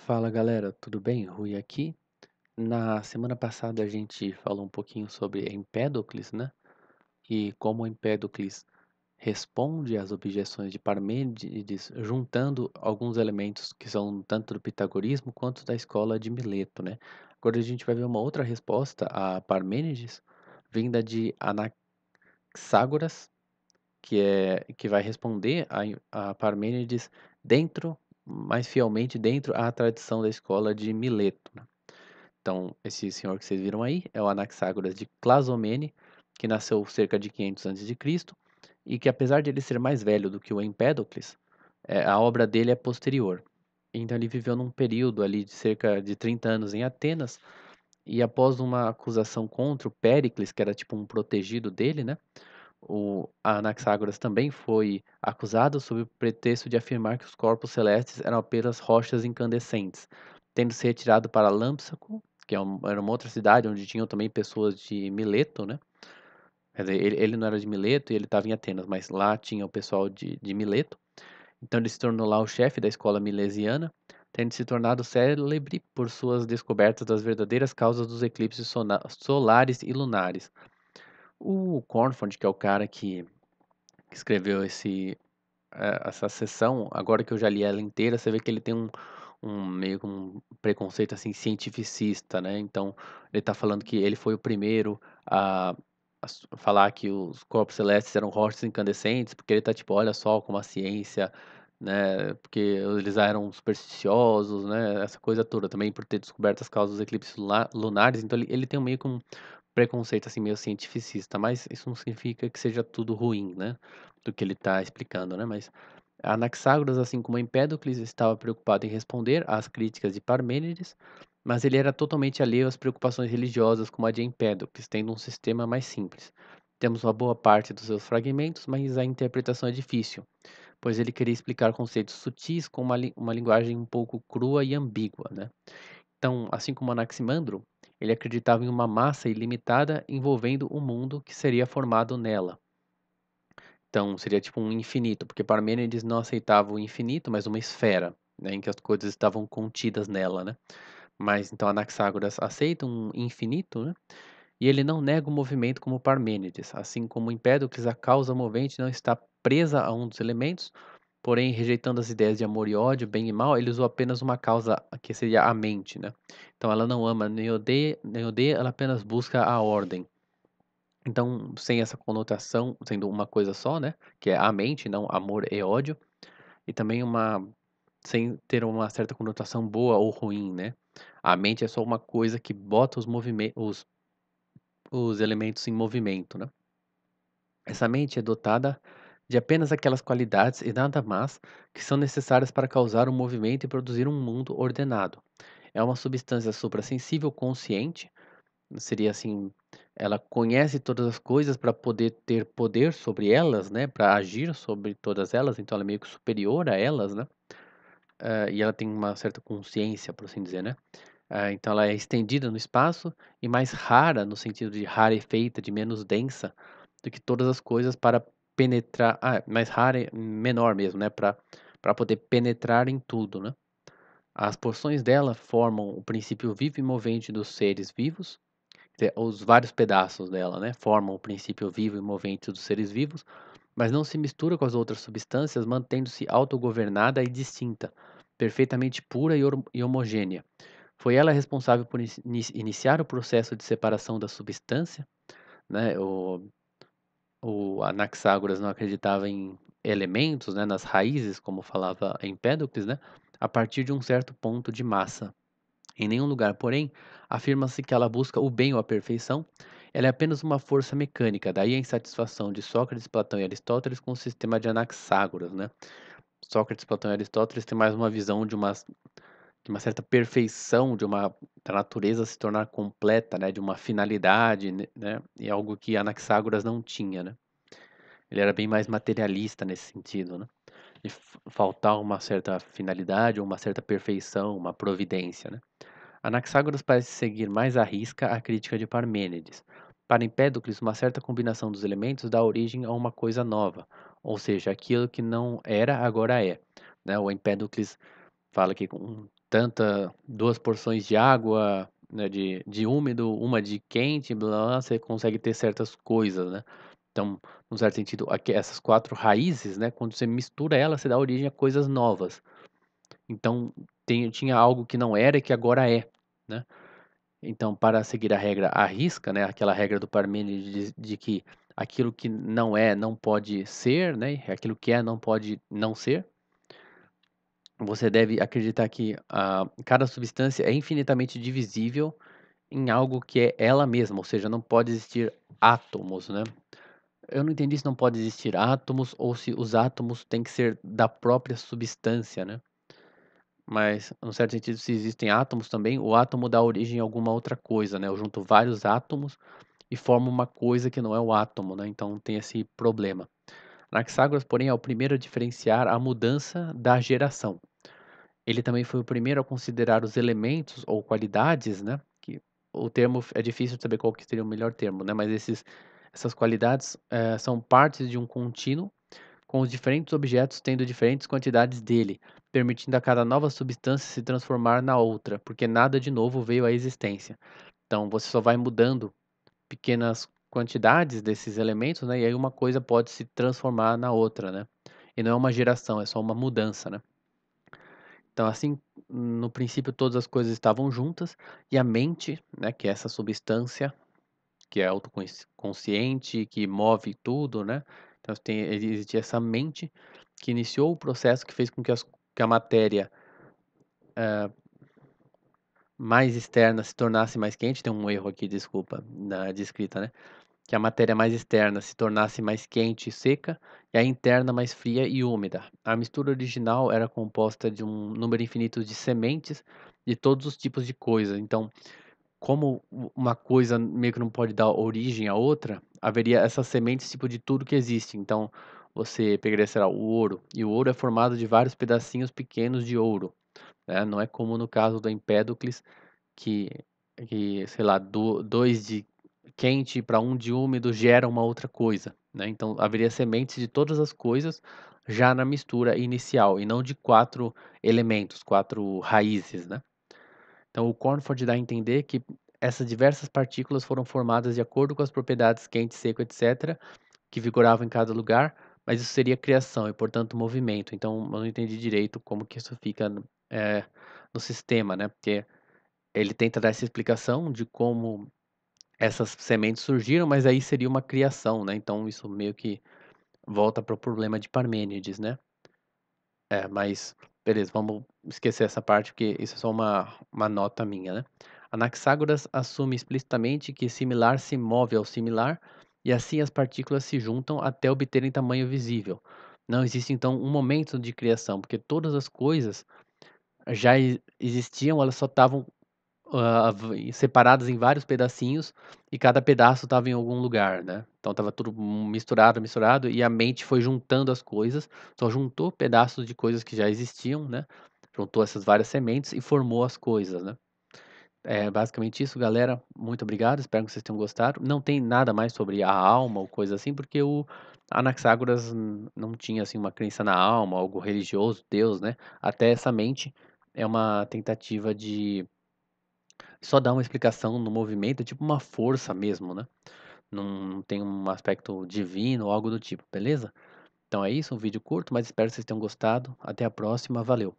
Fala galera, tudo bem? Rui aqui. Na semana passada a gente falou um pouquinho sobre Empédocles, né? E como Empédocles responde às objeções de Parmênides, juntando alguns elementos que são tanto do pitagorismo quanto da escola de Mileto, né? Agora a gente vai ver uma outra resposta a Parmênides, vinda de Anaxágoras, que vai responder a Parmênides dentro, mais fielmente dentro à tradição da escola de Mileto, né? Então, esse senhor que vocês viram aí é o Anaxágoras de Clazomene, que nasceu cerca de 500 a.C. e que, apesar de ele ser mais velho do que o Empédocles, a obra dele é posterior. Então, ele viveu num período ali de cerca de 30 anos em Atenas, e após uma acusação contra o Péricles, que era tipo um protegido dele, né? O Anaxágoras também foi acusado sob o pretexto de afirmar que os corpos celestes eram apenas rochas incandescentes, tendo se retirado para Lampsaco, que era uma outra cidade onde tinham também pessoas de Mileto, né? Quer dizer, ele não era de Mileto e ele estava em Atenas, mas lá tinha o pessoal de Mileto. Então ele se tornou lá o chefe da escola milesiana, tendo se tornado célebre por suas descobertas das verdadeiras causas dos eclipses solares e lunares. O Cornford, que é o cara que escreveu essa sessão, agora que eu já li ela inteira, você vê que ele tem um meio que um preconceito assim cientificista, né? Então, ele está falando que ele foi o primeiro a, falar que os corpos celestes eram rochas incandescentes, porque ele está tipo, olha só como a ciência, né? Porque eles eram supersticiosos, né? Essa coisa toda também por ter descoberto as causas dos eclipses lunares, então ele tem meio que um preconceito assim meio cientificista, mas isso não significa que seja tudo ruim, né, do que ele está explicando, né? Mas Anaxágoras, assim como Empédocles, estava preocupado em responder às críticas de Parmênides, mas ele era totalmente alheio às preocupações religiosas como a de Empédocles, tendo um sistema mais simples. Temos uma boa parte dos seus fragmentos, mas a interpretação é difícil, pois ele queria explicar conceitos sutis com uma linguagem um pouco crua e ambígua, né? Então, assim como Anaximandro, ele acreditava em uma massa ilimitada envolvendo o mundo que seria formado nela. Então, seria tipo um infinito, porque Parmênides não aceitava o infinito, mas uma esfera, né, em que as coisas estavam contidas nela, né? Mas então Anaxágoras aceita um infinito, né? E ele não nega o movimento como Parmênides, assim como Empédocles, a causa movente não está presa a um dos elementos, porém, rejeitando as ideias de amor e ódio, bem e mal, ele usou apenas uma causa que seria a mente, né? Então ela não ama nem odeia, ela apenas busca a ordem. Então, sem essa conotação, sendo uma coisa só, né? Que é a mente, não amor e ódio, e também sem ter uma certa conotação boa ou ruim, né? A mente é só uma coisa que bota os elementos em movimento, né? Essa mente é dotada de apenas aquelas qualidades e nada mais que são necessárias para causar um movimento e produzir um mundo ordenado. É uma substância suprassensível consciente, seria assim, ela conhece todas as coisas para poder ter poder sobre elas, né, para agir sobre todas elas, então ela é meio que superior a elas, né, e ela tem uma certa consciência, por assim dizer, né. Então ela é estendida no espaço e mais rara, no sentido de rarefeita, de menos densa do que todas as coisas para penetrar, mais rara, menor mesmo, né, para poder penetrar em tudo, né. As porções dela formam o princípio vivo e movente dos seres vivos, os vários pedaços dela, né, formam o princípio vivo e movente dos seres vivos, mas não se mistura com as outras substâncias, mantendo-se autogovernada e distinta, perfeitamente pura e homogênea. Foi ela responsável por iniciar o processo de separação da substância, né? O Anaxágoras não acreditava em elementos, né, nas raízes, como falava Empédocles, né, a partir de um certo ponto de massa. Em nenhum lugar, porém, afirma-se que ela busca o bem ou a perfeição. Ela é apenas uma força mecânica, daí a insatisfação de Sócrates, Platão e Aristóteles com o sistema de Anaxágoras, né? Sócrates, Platão e Aristóteles têm mais uma visão de uma certa perfeição da natureza se tornar completa, né, de uma finalidade, né, e algo que Anaxágoras não tinha, né. Ele era bem mais materialista nesse sentido, né, de faltar uma certa finalidade ou uma certa perfeição, uma providência, né. Anaxágoras parece seguir mais à risca a crítica de Parmênides. Para Empédocles, uma certa combinação dos elementos dá origem a uma coisa nova, ou seja, aquilo que não era agora é, né. O Empédocles fala que tanta 2 porções de água, né, de úmido, uma de quente, blá, blá, blá, você consegue ter certas coisas, né. Então, num certo sentido, aqui essas 4 raízes, né, quando você mistura elas, você dá origem a coisas novas. Então, tinha algo que não era e que agora é, né. Então, para seguir a regra à risca, né, aquela regra do Parmênides de que aquilo que não é, não pode ser, né, aquilo que é, não pode não ser, você deve acreditar que cada substância é infinitamente divisível em algo que é ela mesma, ou seja, não pode existir átomos, né. Eu não entendi se não pode existir átomos ou se os átomos têm que ser da própria substância, né. Mas, num certo sentido, se existem átomos também, o átomo dá origem a alguma outra coisa, né. Eu junto vários átomos e formo uma coisa que não é o átomo, né, então tem esse problema. Anaxágoras, porém, é o primeiro a diferenciar a mudança da geração. Ele também foi o primeiro a considerar os elementos ou qualidades, né, que o termo é difícil de saber qual que seria o melhor termo, né, mas essas qualidades, são partes de um contínuo, com os diferentes objetos tendo diferentes quantidades dele, permitindo a cada nova substância se transformar na outra, porque nada de novo veio à existência. Então você só vai mudando pequenas quantidades desses elementos, né, e aí uma coisa pode se transformar na outra, né. E não é uma geração, é só uma mudança, né. Então, assim, no princípio todas as coisas estavam juntas e a mente, né, que é essa substância que é consciente, que move tudo, né. Então existia essa mente que iniciou o processo que fez com que a matéria mais externa se tornasse mais quente. Tem um erro aqui, desculpa, na de escrita, né. Que a matéria mais externa se tornasse mais quente e seca, e a interna mais fria e úmida. A mistura original era composta de um número infinito de sementes de todos os tipos de coisa. Então, como uma coisa meio que não pode dar origem à outra, haveria essas sementes tipo de tudo que existe. Então, você pegaria, sei lá, o ouro, e o ouro é formado de vários pedacinhos pequenos de ouro, né? Não é como no caso do Empédocles, que sei lá, 2 de quente para um de úmido gera uma outra coisa, né. Então haveria sementes de todas as coisas já na mistura inicial e não de 4 elementos, 4 raízes, né. Então o Cornford dá a entender que essas diversas partículas foram formadas de acordo com as propriedades quente, seco, etcétera, que vigoravam em cada lugar, mas isso seria criação e, portanto, movimento. Então eu não entendi direito como que isso fica no sistema, né, porque ele tenta dar essa explicação de como essas sementes surgiram, mas aí seria uma criação, né, então isso meio que volta para o problema de Parmênides, né. É, mas beleza, vamos esquecer essa parte, porque isso é só uma nota minha, né. Anaxágoras assume explicitamente que similar se move ao similar, e assim as partículas se juntam até obterem tamanho visível. Não existe então um momento de criação, porque todas as coisas já existiam, elas só estavam separadas em vários pedacinhos, e cada pedaço estava em algum lugar, né. Então estava tudo misturado, misturado, e a mente foi juntando as coisas, só juntou pedaços de coisas que já existiam, né, juntou essas várias sementes e formou as coisas, né. É basicamente isso, galera. Muito obrigado, espero que vocês tenham gostado. Não tem nada mais sobre a alma ou coisa assim, porque o Anaxágoras não tinha, assim, uma crença na alma, algo religioso, Deus, né. Até essa mente é uma tentativa de só dá uma explicação no movimento, é tipo uma força mesmo, né. Não tem um aspecto divino ou algo do tipo, beleza? Então é isso, um vídeo curto, mas espero que vocês tenham gostado. Até a próxima, valeu!